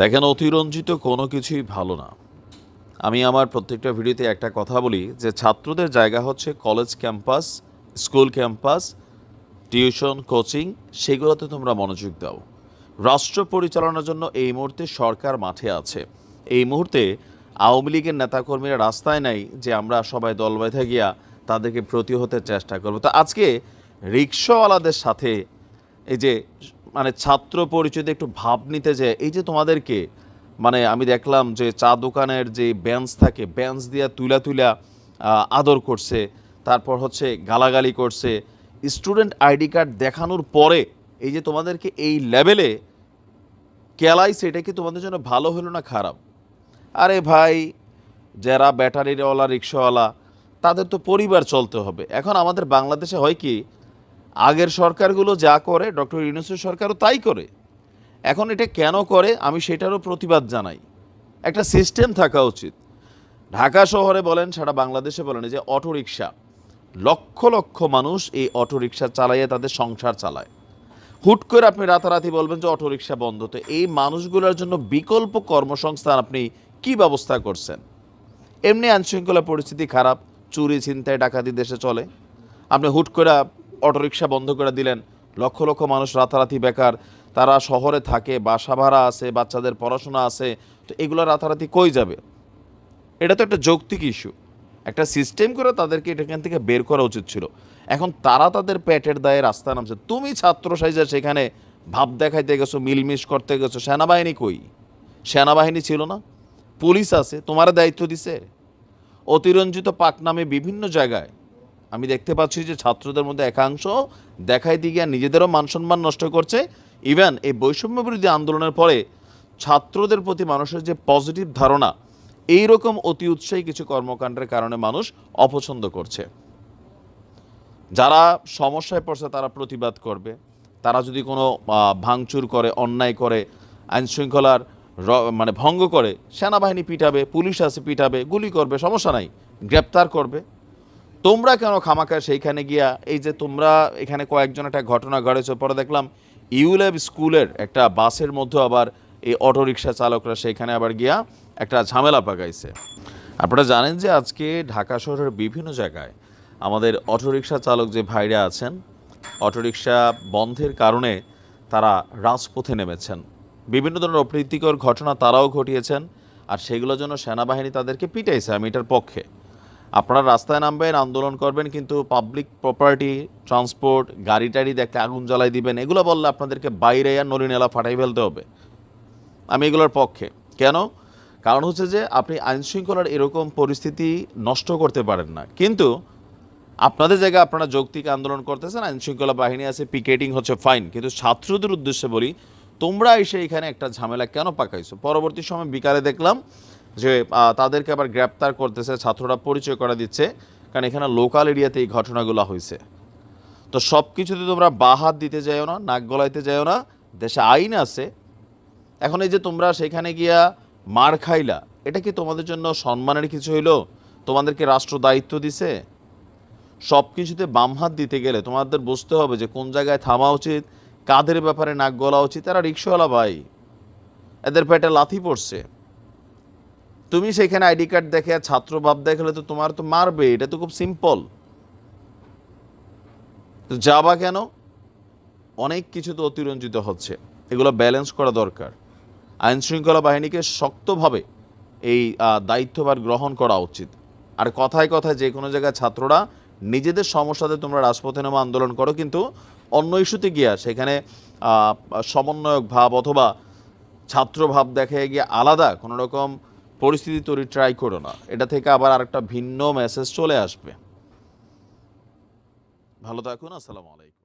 দেখেন, অতিরঞ্জিত কোনো কিছুই ভালো না। আমি আমার প্রত্যেকটা ভিডিওতে একটা কথা বলি যে ছাত্রদের জায়গা হচ্ছে college campus, school campus, tuition, coaching, সেগুলোতে তোমরা মনোযোগ দাও। রাষ্ট্র পরিচালনার জন্য এই মুহূর্তে সরকার মাঠে আছে। এই মুহূর্তে আওয়ামী লীগের নেতাকর্মীরা রাস্তায় নাই যে আমরা সবাই দল বেঁধে গিয়া তাদেরকে প্রতিহতের চেষ্টা করবো। তো আজকে রিক্সাওয়ালাদের সাথে এই যে ছাত্র পরিচয়তে একটু ভাব নিতে যে এই যে তোমাদেরকে আমি দেখলাম যে চা দোকানের যে বেঞ্চ থাকে, বেঞ্চ দিয়া তুলা তুলা আদর করছে, তারপর হচ্ছে গালাগালি করছে। স্টুডেন্ট আইডি কার্ড দেখানোর পরে এই যে তোমাদেরকে এই লেভেলে কেলাইছে, এটা কি তোমাদের জন্য ভালো হলো না খারাপ? আরে ভাই, যারা ব্যাটারিওয়ালা রিক্সাওয়ালা তাদের তো পরিবার চলতে হবে। এখন আমাদের বাংলাদেশে হয় কি, আগের সরকারগুলো যা করে ডক্টর ইউনূসের সরকারও তাই করে। এখন এটা কেন করে আমি সেটারও প্রতিবাদ জানাই। একটা সিস্টেম থাকা উচিত। ঢাকা শহরে বলেন, সারা বাংলাদেশে বলেন, যে অটোরিকশা, লক্ষ লক্ষ মানুষ এই অটোরিকশা চালাইয়ে তাদের সংসার চালায়। হুট করে আপনি রাতারাতি বলবেন যে অটোরিকশা বন্ধ। তো এই মানুষগুলোর জন্য বিকল্প কর্মসংস্থান আপনি কি ব্যবস্থা করছেন? এমনি আইনশৃঙ্খলা পরিস্থিতি খারাপ, চুরি ছিনতাই ডাকাতি দেশে চলে, আপনি হুট করে অটোরিকশা বন্ধ করে দিলেন। লক্ষ লক্ষ মানুষ রাতারাতি বেকার, তারা শহরে থাকে, বাসা ভাড়া আছে, বাচ্চাদের পড়াশোনা আছে। তো এগুলো রাতারাতি কই যাবে? এটা তো একটা যৌক্তিক ইস্যু। একটা সিস্টেম করে তাদেরকে এখান থেকে বের করা উচিত ছিল। এখন তারা তাদের পেটের দায়ে রাস্তায় নামছে। তুমি ছাত্র সাইজে সেখানে ভাব দেখাইতে গেছো, মিলমিশ করতে গেছো। সেনাবাহিনী কই? সেনাবাহিনী ছিল না? পুলিশ আছে, তোমার দায়িত্ব দিছে। অতিরঞ্জিত পাক নামে বিভিন্ন জায়গায় আমি দেখতে পাচ্ছি যে ছাত্রদের মধ্যে একাংশ দেখাইতে গিয়ে নিজেদেরও মানসম্মান নষ্ট করছে। ইভেন এই বৈষম্য বিরোধী আন্দোলনের পরে ছাত্রদের প্রতি মানুষের যে পজিটিভ ধারণা, এই রকম অতি উৎসাহী কিছু কর্মকাণ্ডের কারণে মানুষ অপছন্দ করছে। যারা সমস্যায় পড়ছে তারা প্রতিবাদ করবে। তারা যদি কোনো ভাঙচুর করে, অন্যায় করে, আইনশৃঙ্খলার ভঙ্গ করে, সেনাবাহিনী পিটাবে, পুলিশ আছে পিটাবে, গুলি করবে, সমস্যা নাই, গ্রেপ্তার করবে। তোমরা কেন খামাখায় সেইখানে গিয়া, এই যে তোমরা এখানে কয়েকজন একটা ঘটনা ঘটেছে, পরে দেখলাম ইউল্যাব স্কুলের একটা বাসের মধ্যে আবার এই অটোরিকশা চালকরা সেইখানে আবার গিয়া একটা ঝামেলা পাকাইছে। আপনারা জানেন যে আজকে ঢাকা শহরের বিভিন্ন জায়গায় আমাদের অটোরিকশা চালক যে ভাইরা আছেন, অটোরিকশা বন্ধের কারণে তারা রাজপথে নেমেছেন। বিভিন্ন ধরনের অপ্রীতিকর ঘটনা তারাও ঘটিয়েছেন, আর সেগুলোর জন্য সেনাবাহিনী তাদেরকে পিটাইছে। আমি এটার পক্ষে। আপনারা রাস্তায় নামবেন, আন্দোলন করবেন, কিন্তু পাবলিক প্রপার্টি, ট্রান্সপোর্ট, গাড়ি টাড়ি দেখলে আগুন জ্বালাই দিবেন, এগুলো বললে আপনাদেরকে বাইরে আর নলিনেলা ফাটাই ফেলতে হবে। আমি এগুলোর পক্ষে। কেন? কারণ হচ্ছে যে আপনি আইনশৃঙ্খলার এরকম পরিস্থিতি নষ্ট করতে পারেন না। কিন্তু আপনাদের জায়গায় আপনারা যৌক্তিক আন্দোলন করতেছেন, আইনশৃঙ্খলা বাহিনী আছে, পিকেটিং হচ্ছে, ফাইন। কিন্তু ছাত্রদের উদ্দেশ্যে বলি, তোমরা এসে এখানে একটা ঝামেলা কেন পাকাইছো? পরবর্তী সময় বিকালে দেখলাম যে তাদেরকে আবার গ্রেপ্তার করতেছে, ছাত্ররা পরিচয় করে দিচ্ছে, কারণ এখানে লোকাল এরিয়াতে এই ঘটনাগুলো হয়েছে। তো সব কিছুতে তোমরা বাহাত দিতে যাও না, নাক গলাইতে যাও না। দেশে আইন আছে। এখন এই যে তোমরা সেখানে গিয়া মার খাইলা, এটা কি তোমাদের জন্য সম্মানের কিছু হইলো? তোমাদেরকে রাষ্ট্র দায়িত্ব দিছে। সব কিছুতে বাম হাত দিতে গেলে তোমাদের বুঝতে হবে যে কোন জায়গায় থামা উচিত, কাদের ব্যাপারে নাক গলা উচিত। তারা রিক্সাওয়ালা ভাই, এদের পেটে লাথি পড়ছে। তুমি সেখানে আইডি কার্ড দেখে আর ছাত্র ভাব দেখালে তো তোমার তো মারবে, এটা তো খুব সিম্পল। তো যাবা কেন? অনেক কিছু তো অতিরঞ্জিত হচ্ছে, এগুলো ব্যালেন্স করা দরকার। আইন শৃঙ্খলা বাহিনীকে শক্তভাবে এই দায়িত্বভার গ্রহণ করা উচিত। আর কথায় কথায় যে কোনো জায়গায় ছাত্ররা নিজেদের সমস্যাতে তোমরা রাজপথে নেমে আন্দোলন করো, কিন্তু অন্য ইস্যুতে গিয়া সেখানে সমন্বয়ক ভাব অথবা ছাত্র ভাব দেখে গিয়ে আলাদা কোনো রকম পরিস্থিতি তৈরি ট্রাই করো না। এটা থেকে আবার আরেকটা ভিন্ন মেসেজ চলে আসবে। ভালো থাকুন। আসসালামু আলাইকুম।